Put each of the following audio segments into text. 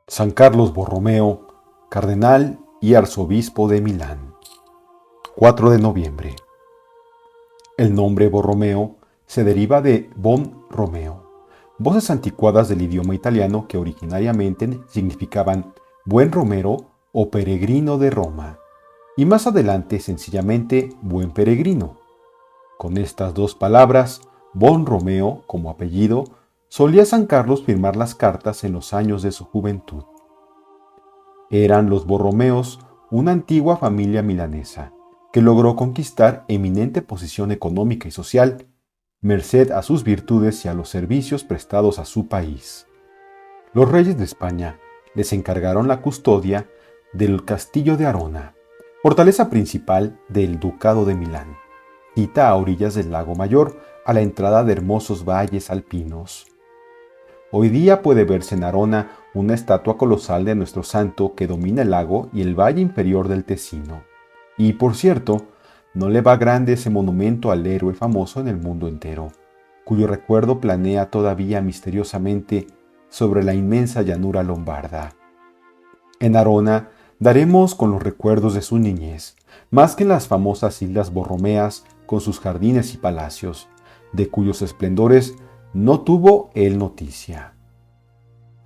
San Carlos Borromeo, cardenal y arzobispo de Milán. 4 de noviembre. El nombre Borromeo se deriva de bon Romeo, voces anticuadas del idioma italiano que originariamente significaban buen romero o peregrino de Roma, y más adelante sencillamente buen peregrino. Con estas dos palabras, bon Romeo como apellido, solía San Carlos firmar las cartas en los años de su juventud. Eran los Borromeos una antigua familia milanesa que logró conquistar eminente posición económica y social, merced a sus virtudes y a los servicios prestados a su país. Los reyes de España les encargaron la custodia del castillo de Arona, fortaleza principal del Ducado de Milán, cita a orillas del lago Mayor, a la entrada de hermosos valles alpinos. Hoy día puede verse en Arona una estatua colosal de nuestro santo que domina el lago y el valle inferior del Tesino. Y por cierto, no le va grande ese monumento al héroe famoso en el mundo entero, cuyo recuerdo planea todavía misteriosamente sobre la inmensa llanura lombarda. En Arona daremos con los recuerdos de su niñez, más que en las famosas islas borromeas con sus jardines y palacios, de cuyos esplendores no tuvo él noticia.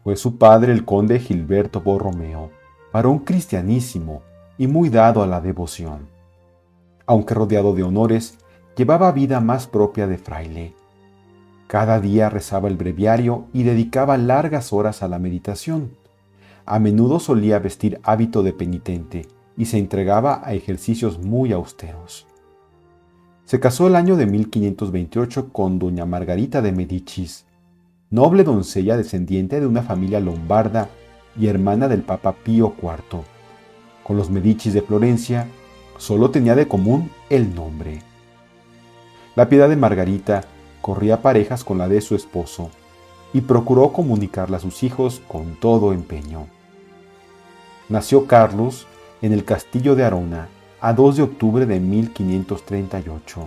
Fue su padre el conde Gilberto Borromeo, varón cristianísimo y muy dado a la devoción. Aunque rodeado de honores, llevaba vida más propia de fraile. Cada día rezaba el breviario y dedicaba largas horas a la meditación. A menudo solía vestir hábito de penitente y se entregaba a ejercicios muy austeros. Se casó el año de 1528 con doña Margarita de Medicis, noble doncella descendiente de una familia lombarda y hermana del Papa Pío IV. Con los Medicis de Florencia solo tenía de común el nombre. La piedad de Margarita corría parejas con la de su esposo y procuró comunicarla a sus hijos con todo empeño. Nació Carlos en el castillo de Arona a 2 de octubre de 1538.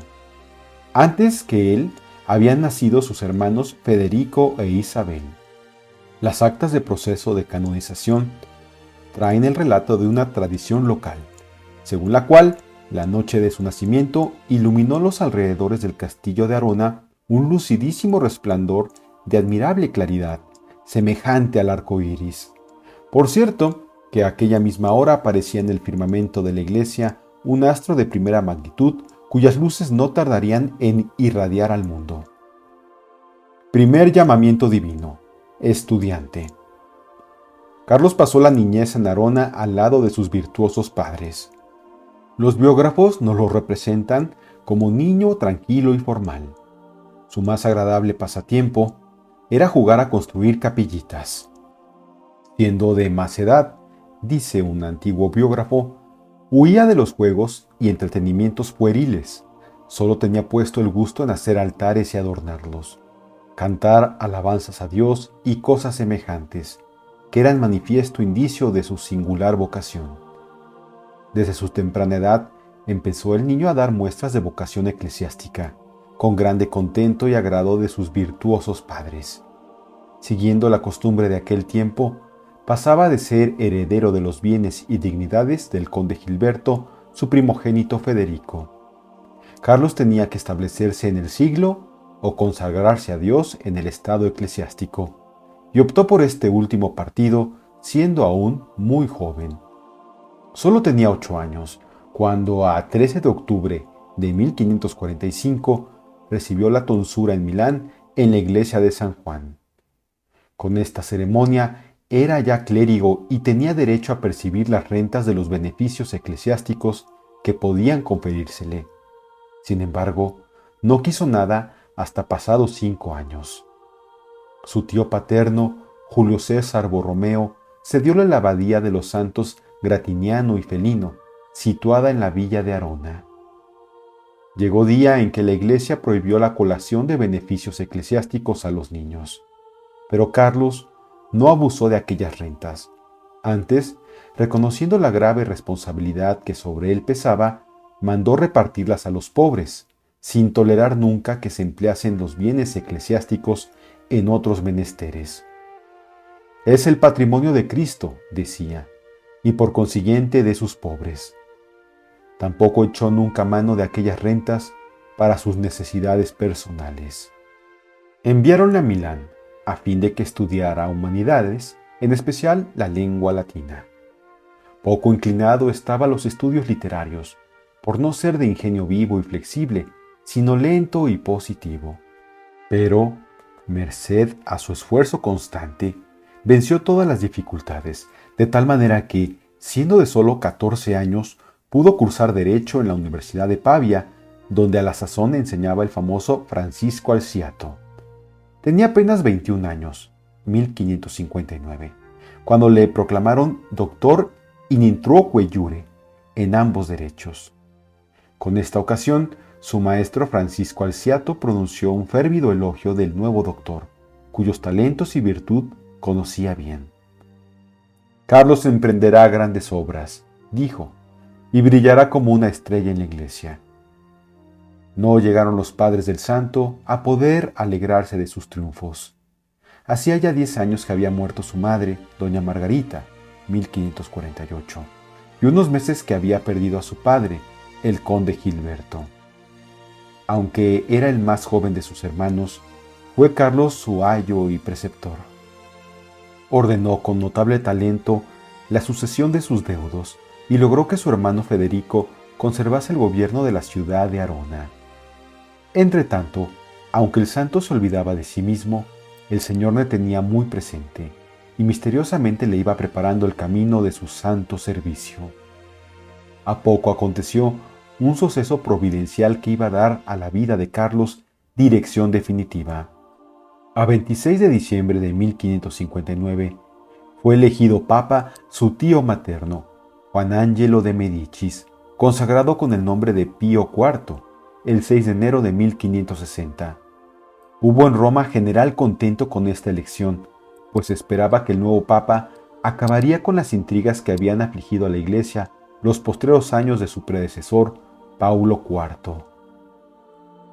Antes que él, habían nacido sus hermanos Federico e Isabel. Las actas de proceso de canonización traen el relato de una tradición local, según la cual, la noche de su nacimiento, iluminó los alrededores del castillo de Arona un lucidísimo resplandor de admirable claridad, semejante al arco iris. Por cierto, que a aquella misma hora aparecía en el firmamento de la iglesia un astro de primera magnitud cuyas luces no tardarían en irradiar al mundo. Primer llamamiento divino. Estudiante. Carlos pasó la niñez en Arona al lado de sus virtuosos padres. Los biógrafos nos lo representan como niño tranquilo y formal. Su más agradable pasatiempo era jugar a construir capillitas. Siendo de más edad, dice un antiguo biógrafo, huía de los juegos y entretenimientos pueriles. Solo tenía puesto el gusto en hacer altares y adornarlos, cantar alabanzas a Dios y cosas semejantes, que eran manifiesto indicio de su singular vocación. Desde su temprana edad empezó el niño a dar muestras de vocación eclesiástica, con grande contento y agrado de sus virtuosos padres. Siguiendo la costumbre de aquel tiempo, pasaba de ser heredero de los bienes y dignidades del conde Gilberto, su primogénito Federico. Carlos tenía que establecerse en el siglo o consagrarse a Dios en el estado eclesiástico, y optó por este último partido siendo aún muy joven. Solo tenía 8 años, cuando a 13 de octubre de 1545 recibió la tonsura en Milán en la iglesia de San Juan. Con esta ceremonia era ya clérigo y tenía derecho a percibir las rentas de los beneficios eclesiásticos que podían conferírsele. Sin embargo, no quiso nada hasta pasados 5 años. Su tío paterno, Julio César Borromeo, cedióle la abadía de los santos Gratiniano y Felino, situada en la villa de Arona. Llegó día en que la iglesia prohibió la colación de beneficios eclesiásticos a los niños. Pero Carlos no abusó de aquellas rentas. Antes, reconociendo la grave responsabilidad que sobre él pesaba, mandó repartirlas a los pobres, sin tolerar nunca que se empleasen los bienes eclesiásticos en otros menesteres. Es el patrimonio de Cristo, decía, y por consiguiente de sus pobres. Tampoco echó nunca mano de aquellas rentas para sus necesidades personales. Enviáronle a Milán a fin de que estudiara humanidades, en especial la lengua latina. Poco inclinado estaba a los estudios literarios, por no ser de ingenio vivo y flexible, sino lento y positivo. Pero, merced a su esfuerzo constante, venció todas las dificultades, de tal manera que, siendo de solo 14 años, pudo cursar Derecho en la Universidad de Pavia, donde a la sazón enseñaba el famoso Francisco Alciato. Tenía apenas 21 años, 1559, cuando le proclamaron doctor in introque iure en ambos derechos. Con esta ocasión, su maestro Francisco Alciato pronunció un férvido elogio del nuevo doctor, cuyos talentos y virtud conocía bien. Carlos emprenderá grandes obras, dijo, y brillará como una estrella en la iglesia. No llegaron los padres del santo a poder alegrarse de sus triunfos. Hacía ya 10 años que había muerto su madre, doña Margarita, 1548, y unos meses que había perdido a su padre, el conde Gilberto. Aunque era el más joven de sus hermanos, fue Carlos su ayo y preceptor. Ordenó con notable talento la sucesión de sus deudos y logró que su hermano Federico conservase el gobierno de la ciudad de Arona. Entretanto, aunque el santo se olvidaba de sí mismo, el Señor le tenía muy presente y misteriosamente le iba preparando el camino de su santo servicio. A poco aconteció un suceso providencial que iba a dar a la vida de Carlos dirección definitiva. A 26 de diciembre de 1559 fue elegido papa su tío materno, Juan Angelo de Medicis, consagrado con el nombre de Pío IV, el 6 de enero de 1560. Hubo en Roma general contento con esta elección, pues esperaba que el nuevo papa acabaría con las intrigas que habían afligido a la Iglesia los postreros años de su predecesor, Paulo IV.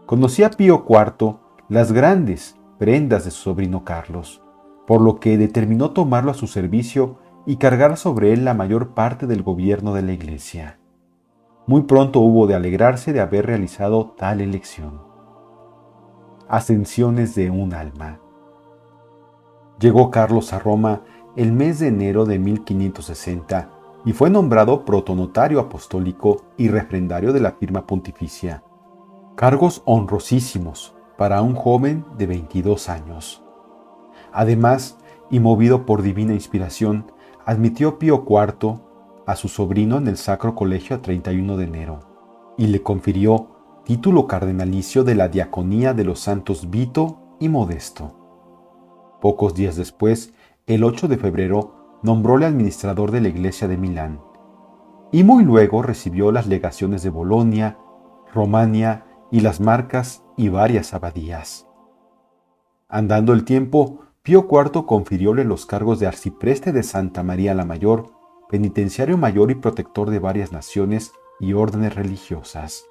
Conocía Pío IV las grandes prendas de su sobrino Carlos, por lo que determinó tomarlo a su servicio y cargar sobre él la mayor parte del gobierno de la Iglesia. Muy pronto hubo de alegrarse de haber realizado tal elección. Ascensiones de un alma. Llegó Carlos a Roma el mes de enero de 1560 y fue nombrado protonotario apostólico y refrendario de la firma pontificia. Cargos honrosísimos para un joven de 22 años. Además, y movido por divina inspiración, admitió Pío IV a su sobrino en el Sacro Colegio a 31 de enero y le confirió título cardenalicio de la diaconía de los santos Vito y Modesto. Pocos días después, el 8 de febrero, nombróle administrador de la iglesia de Milán, y muy luego recibió las legaciones de Bolonia, Romania y las Marcas y varias abadías. Andando el tiempo, Pío IV confirióle los cargos de arcipreste de Santa María la Mayor, penitenciario mayor y protector de varias naciones y órdenes religiosas.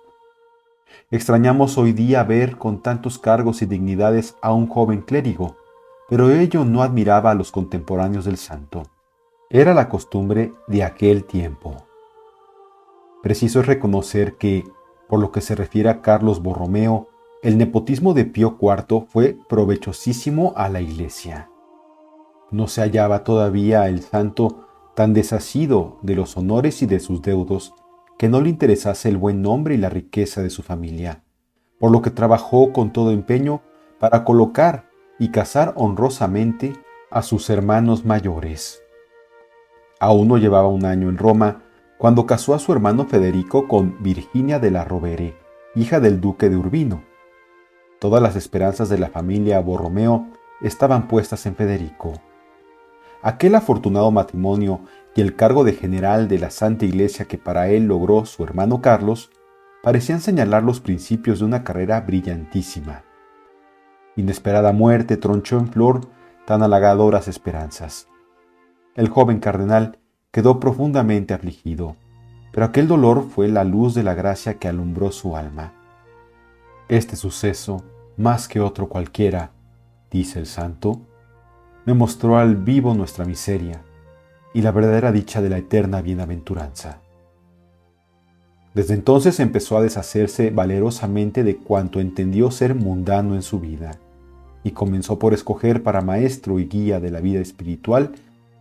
Extrañamos hoy día ver con tantos cargos y dignidades a un joven clérigo, pero ello no admiraba a los contemporáneos del santo. Era la costumbre de aquel tiempo. Preciso es reconocer que, por lo que se refiere a Carlos Borromeo, el nepotismo de Pío IV fue provechosísimo a la Iglesia. No se hallaba todavía el santo tan desasido de los honores y de sus deudos que no le interesase el buen nombre y la riqueza de su familia, por lo que trabajó con todo empeño para colocar y casar honrosamente a sus hermanos mayores. Aún no llevaba un año en Roma cuando casó a su hermano Federico con Virginia de la Rovere, hija del duque de Urbino. Todas las esperanzas de la familia Borromeo estaban puestas en Federico. Aquel afortunado matrimonio y el cargo de general de la Santa Iglesia que para él logró su hermano Carlos parecían señalar los principios de una carrera brillantísima. Inesperada muerte tronchó en flor tan halagadoras esperanzas. El joven cardenal quedó profundamente afligido, pero aquel dolor fue la luz de la gracia que alumbró su alma. Este suceso, más que otro cualquiera, dice el santo, me mostró al vivo nuestra miseria y la verdadera dicha de la eterna bienaventuranza. Desde entonces empezó a deshacerse valerosamente de cuanto entendió ser mundano en su vida, y comenzó por escoger para maestro y guía de la vida espiritual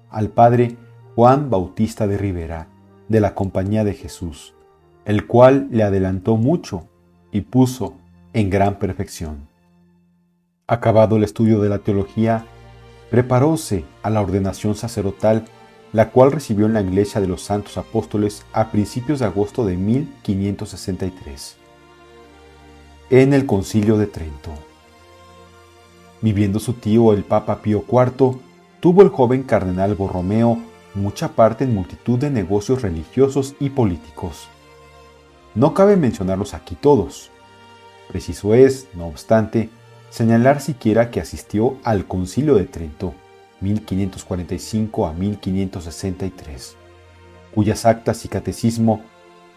al padre Juan Bautista de Rivera, de la Compañía de Jesús, el cual le adelantó mucho y puso en gran perfección. Acabado el estudio de la teología, preparóse a la ordenación sacerdotal, la cual recibió en la Iglesia de los Santos Apóstoles a principios de agosto de 1563, en el Concilio de Trento. Viviendo su tío el Papa Pío IV, tuvo el joven cardenal Borromeo mucha parte en multitud de negocios religiosos y políticos. No cabe mencionarlos aquí todos. Preciso es, no obstante, señalar siquiera que asistió al Concilio de Trento, 1545 a 1563, cuyas actas y catecismo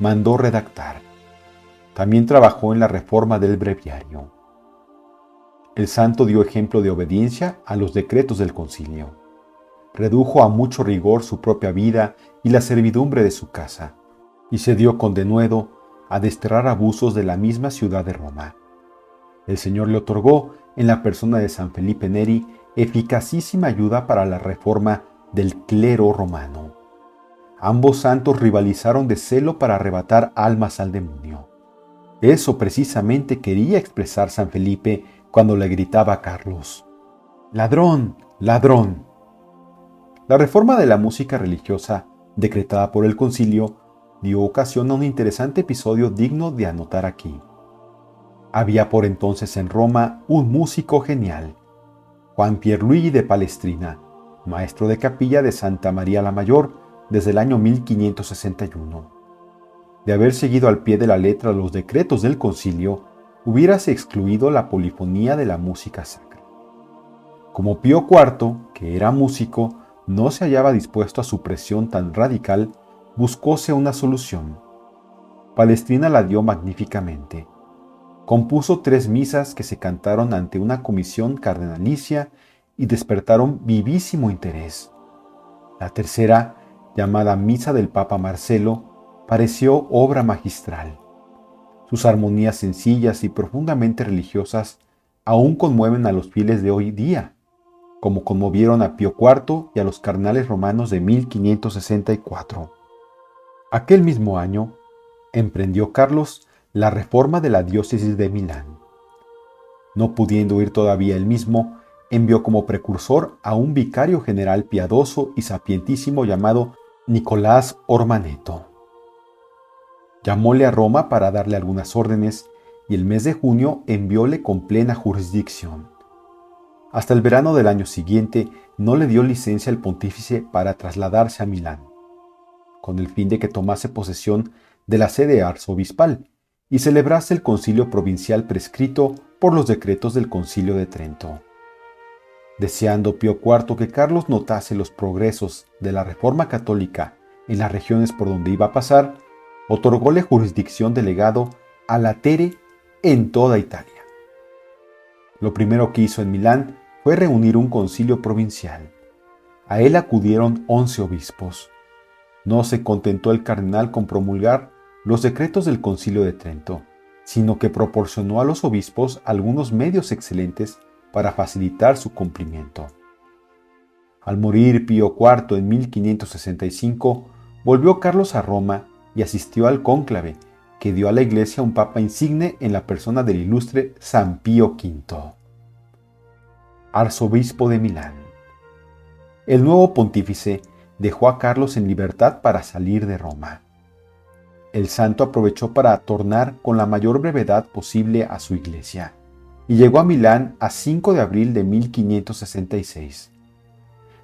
mandó redactar. También trabajó en la reforma del breviario. El santo dio ejemplo de obediencia a los decretos del concilio. Redujo a mucho rigor su propia vida y la servidumbre de su casa, y se dio con denuedo a desterrar abusos de la misma ciudad de Roma. El Señor le otorgó, en la persona de San Felipe Neri, eficacísima ayuda para la reforma del clero romano. Ambos santos rivalizaron de celo para arrebatar almas al demonio. Eso precisamente quería expresar San Felipe cuando le gritaba a Carlos: ¡Ladrón! ¡Ladrón! La reforma de la música religiosa, decretada por el concilio, dio ocasión a un interesante episodio digno de anotar aquí. Había por entonces en Roma un músico genial, Juan Pierluigi de Palestrina, maestro de capilla de Santa María la Mayor desde el año 1561. De haber seguido al pie de la letra los decretos del concilio, hubiérase excluido la polifonía de la música sacra. Como Pío IV, que era músico, no se hallaba dispuesto a su presión tan radical, buscóse una solución. Palestrina la dio magníficamente. Compuso 3 misas que se cantaron ante una comisión cardenalicia y despertaron vivísimo interés. La tercera, llamada Misa del Papa Marcelo, pareció obra magistral. Sus armonías sencillas y profundamente religiosas aún conmueven a los fieles de hoy día, como conmovieron a Pío IV y a los cardenales romanos de 1564. Aquel mismo año, emprendió Carlos la reforma de la diócesis de Milán. No pudiendo ir todavía él mismo, envió como precursor a un vicario general piadoso y sapientísimo llamado Nicolás Ormaneto. Llamóle a Roma para darle algunas órdenes y el mes de junio envióle con plena jurisdicción. Hasta el verano del año siguiente no le dio licencia al pontífice para trasladarse a Milán, con el fin de que tomase posesión de la sede arzobispal y celebrase el concilio provincial prescrito por los decretos del Concilio de Trento. Deseando Pío IV que Carlos notase los progresos de la reforma católica en las regiones por donde iba a pasar, otorgóle jurisdicción de legado a latere en toda Italia. Lo primero que hizo en Milán fue reunir un concilio provincial. A él acudieron 11 obispos. No se contentó el cardenal con promulgar los decretos del Concilio de Trento, sino que proporcionó a los obispos algunos medios excelentes para facilitar su cumplimiento. Al morir Pío IV en 1565, volvió Carlos a Roma y asistió al cónclave, que dio a la Iglesia un papa insigne en la persona del ilustre San Pío V, arzobispo de Milán. El nuevo pontífice dejó a Carlos en libertad para salir de Roma. El santo aprovechó para tornar con la mayor brevedad posible a su iglesia y llegó a Milán a 5 de abril de 1566.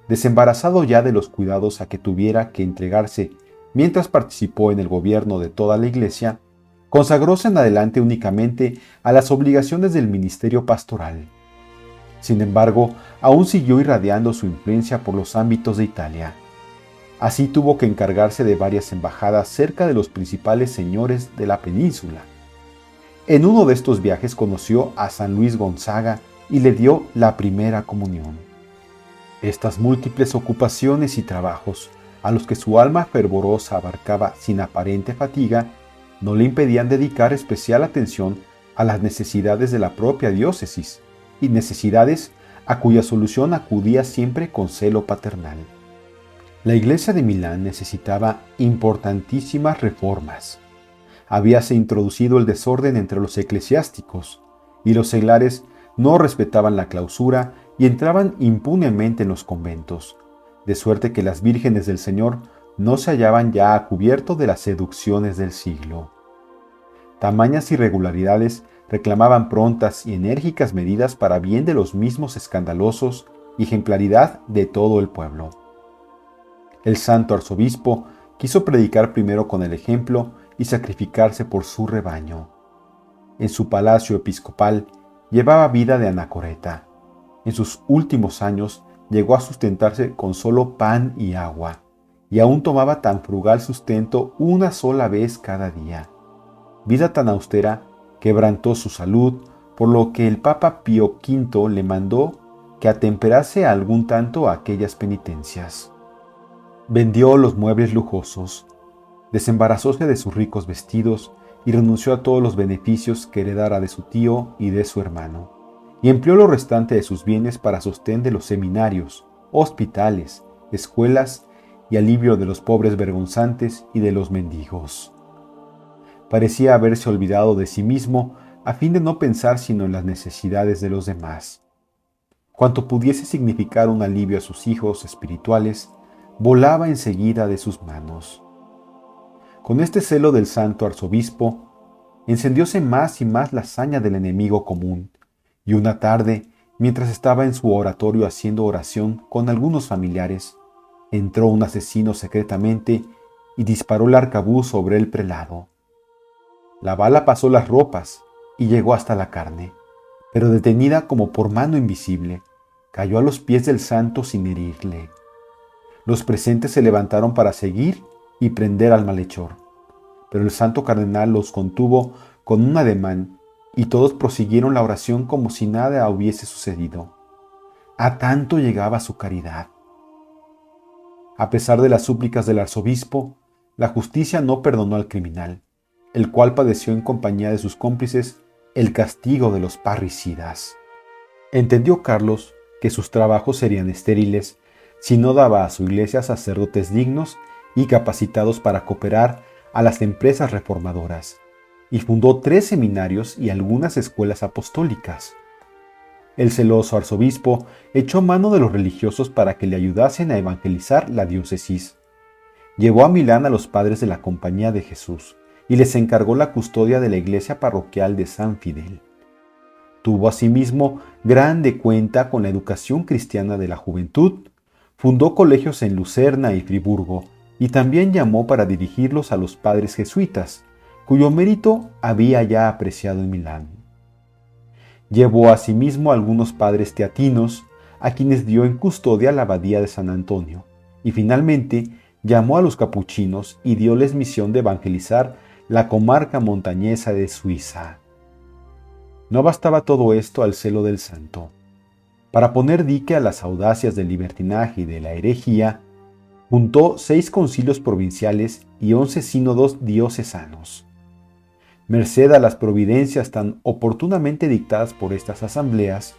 Desembarazado ya de los cuidados a que tuviera que entregarse mientras participó en el gobierno de toda la iglesia, consagróse en adelante únicamente a las obligaciones del ministerio pastoral. Sin embargo, aún siguió irradiando su influencia por los ámbitos de Italia. Así tuvo que encargarse de varias embajadas cerca de los principales señores de la península. En uno de estos viajes conoció a San Luis Gonzaga y le dio la primera comunión. Estas múltiples ocupaciones y trabajos, a los que su alma fervorosa abarcaba sin aparente fatiga, no le impedían dedicar especial atención a las necesidades de la propia diócesis, y necesidades a cuya solución acudía siempre con celo paternal. La iglesia de Milán necesitaba importantísimas reformas. Habíase introducido el desorden entre los eclesiásticos, y los seglares no respetaban la clausura y entraban impunemente en los conventos, de suerte que las vírgenes del Señor no se hallaban ya a cubierto de las seducciones del siglo. Tamañas irregularidades reclamaban prontas y enérgicas medidas para bien de los mismos escandalosos y ejemplaridad de todo el pueblo. El santo arzobispo quiso predicar primero con el ejemplo y sacrificarse por su rebaño. En su palacio episcopal llevaba vida de anacoreta. En sus últimos años llegó a sustentarse con solo pan y agua, y aún tomaba tan frugal sustento una sola vez cada día. Vida tan austera quebrantó su salud, por lo que el Papa Pío V le mandó que atemperase algún tanto aquellas penitencias. Vendió los muebles lujosos, desembarazóse de sus ricos vestidos y renunció a todos los beneficios que heredara de su tío y de su hermano, y empleó lo restante de sus bienes para sostén de los seminarios, hospitales, escuelas y alivio de los pobres vergonzantes y de los mendigos. Parecía haberse olvidado de sí mismo a fin de no pensar sino en las necesidades de los demás. Cuanto pudiese significar un alivio a sus hijos espirituales, volaba enseguida de sus manos. Con este celo del santo arzobispo, encendióse más y más la saña del enemigo común, y una tarde, mientras estaba en su oratorio haciendo oración con algunos familiares, entró un asesino secretamente y disparó el arcabuz sobre el prelado. La bala pasó las ropas y llegó hasta la carne, pero detenida como por mano invisible, cayó a los pies del santo sin herirle. Los presentes se levantaron para seguir y prender al malhechor, pero el santo cardenal los contuvo con un ademán y todos prosiguieron la oración como si nada hubiese sucedido. A tanto llegaba su caridad. A pesar de las súplicas del arzobispo, la justicia no perdonó al criminal, el cual padeció en compañía de sus cómplices el castigo de los parricidas. Entendió Carlos que sus trabajos serían estériles si no daba a su iglesia sacerdotes dignos y capacitados para cooperar a las empresas reformadoras, y fundó 3 seminarios y algunas escuelas apostólicas. El celoso arzobispo echó mano de los religiosos para que le ayudasen a evangelizar la diócesis. Llevó a Milán a los padres de la Compañía de Jesús y les encargó la custodia de la iglesia parroquial de San Fidel. Tuvo asimismo grande cuenta con la educación cristiana de la juventud, fundó colegios en Lucerna y Friburgo, y también llamó para dirigirlos a los padres jesuitas, cuyo mérito había ya apreciado en Milán. Llevó asimismo a algunos padres teatinos, a quienes dio en custodia la abadía de San Antonio, y finalmente llamó a los capuchinos y dioles misión de evangelizar la comarca montañesa de Suiza. No bastaba todo esto al celo del santo. Para poner dique a las audacias del libertinaje y de la herejía, juntó 6 concilios provinciales y 11 sínodos diocesanos. Merced a las providencias tan oportunamente dictadas por estas asambleas,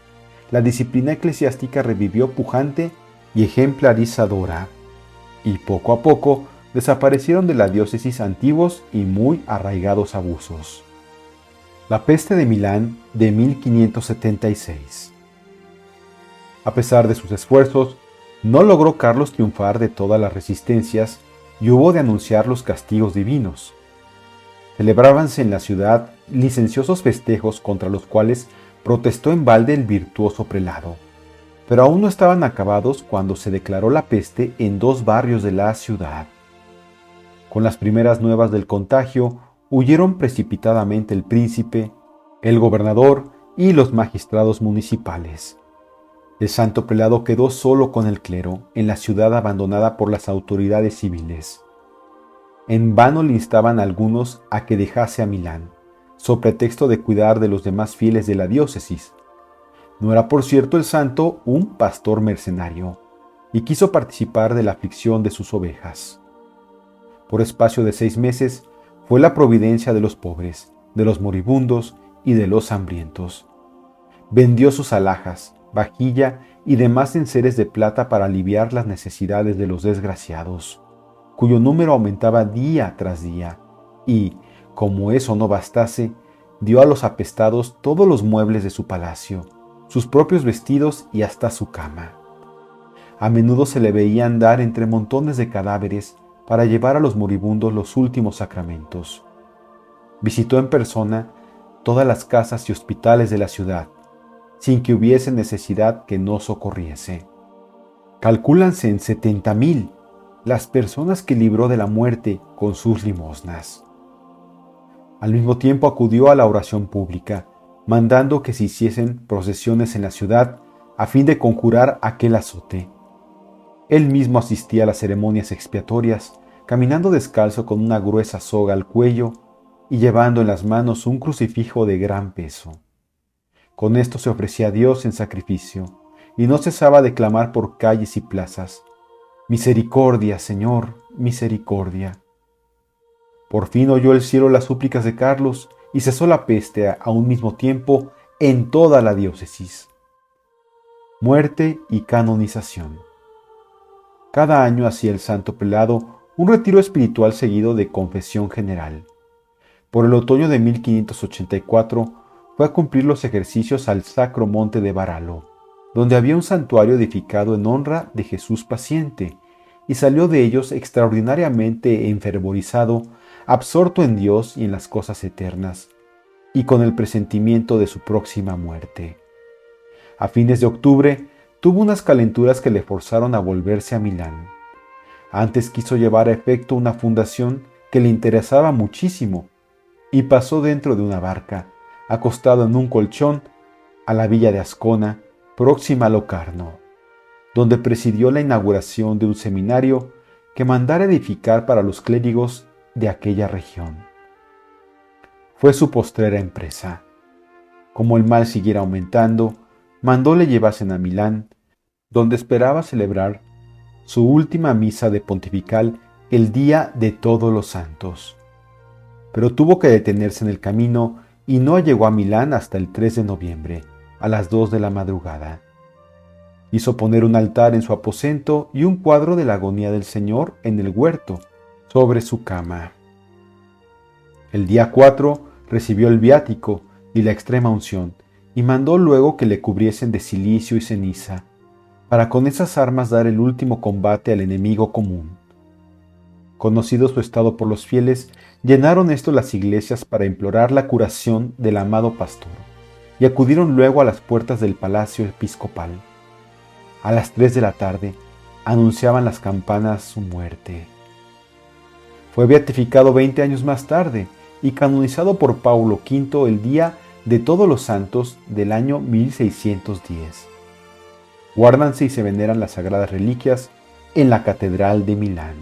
la disciplina eclesiástica revivió pujante y ejemplarizadora, y poco a poco desaparecieron de la diócesis antiguos y muy arraigados abusos. La peste de Milán de 1576. A pesar de sus esfuerzos, no logró Carlos triunfar de todas las resistencias y hubo de anunciar los castigos divinos. Celebrábanse en la ciudad licenciosos festejos contra los cuales protestó en balde el virtuoso prelado, pero aún no estaban acabados cuando se declaró la peste en 2 barrios de la ciudad. Con las primeras nuevas del contagio, huyeron precipitadamente el príncipe, el gobernador y los magistrados municipales. El santo prelado quedó solo con el clero en la ciudad abandonada por las autoridades civiles. En vano le instaban a algunos a que dejase a Milán, so pretexto de cuidar de los demás fieles de la diócesis. No era por cierto el santo un pastor mercenario, y quiso participar de la aflicción de sus ovejas. Por espacio de 6 meses fue la providencia de los pobres, de los moribundos y de los hambrientos. Vendió sus alhajas, vajilla y demás enseres de plata para aliviar las necesidades de los desgraciados, cuyo número aumentaba día tras día, y, como eso no bastase, dio a los apestados todos los muebles de su palacio, sus propios vestidos y hasta su cama. A menudo se le veía andar entre montones de cadáveres para llevar a los moribundos los últimos sacramentos. Visitó en persona todas las casas y hospitales de la ciudad, sin que hubiese necesidad que no socorriese. Calcúlanse en 70,000 las personas que libró de la muerte con sus limosnas. Al mismo tiempo acudió a la oración pública, mandando que se hiciesen procesiones en la ciudad a fin de conjurar aquel azote. Él mismo asistía a las ceremonias expiatorias, caminando descalzo con una gruesa soga al cuello y llevando en las manos un crucifijo de gran peso. Con esto se ofrecía a Dios en sacrificio, y no cesaba de clamar por calles y plazas: «Misericordia, Señor, misericordia». Por fin oyó el cielo las súplicas de Carlos y cesó la peste a un mismo tiempo en toda la diócesis. Muerte y canonización. Cada año hacía el santo prelado un retiro espiritual seguido de confesión general. Por el otoño de 1584 fue a cumplir los ejercicios al Sacro Monte de Varalo, donde había un santuario edificado en honra de Jesús paciente, y salió de ellos extraordinariamente enfervorizado, absorto en Dios y en las cosas eternas, y con el presentimiento de su próxima muerte. A fines de octubre tuvo unas calenturas que le forzaron a volverse a Milán. Antes quiso llevar a efecto una fundación que le interesaba muchísimo, y pasó dentro de una barca, acostado en un colchón, a la villa de Ascona, próxima a Locarno, donde presidió la inauguración de un seminario que mandara edificar para los clérigos de aquella región. Fue su postrera empresa. Como el mal siguiera aumentando, mandó le llevasen a Milán, donde esperaba celebrar su última misa de pontifical el día de Todos los Santos. Pero tuvo que detenerse en el camino y no llegó a Milán hasta el 3 de noviembre, a las 2 de la madrugada. Hizo poner un altar en su aposento y un cuadro de la agonía del Señor en el huerto, sobre su cama. El día 4 recibió el viático y la extrema unción, y mandó luego que le cubriesen de cilicio y ceniza, para con esas armas dar el último combate al enemigo común. Conocido su estado por los fieles, llenaron esto las iglesias para implorar la curación del amado pastor, y acudieron luego a las puertas del palacio episcopal. A las 3 de la tarde anunciaban las campanas su muerte. Fue beatificado 20 años más tarde y canonizado por Paulo V el día de Todos los Santos del año 1610. Guárdanse y se veneran las sagradas reliquias en la Catedral de Milán.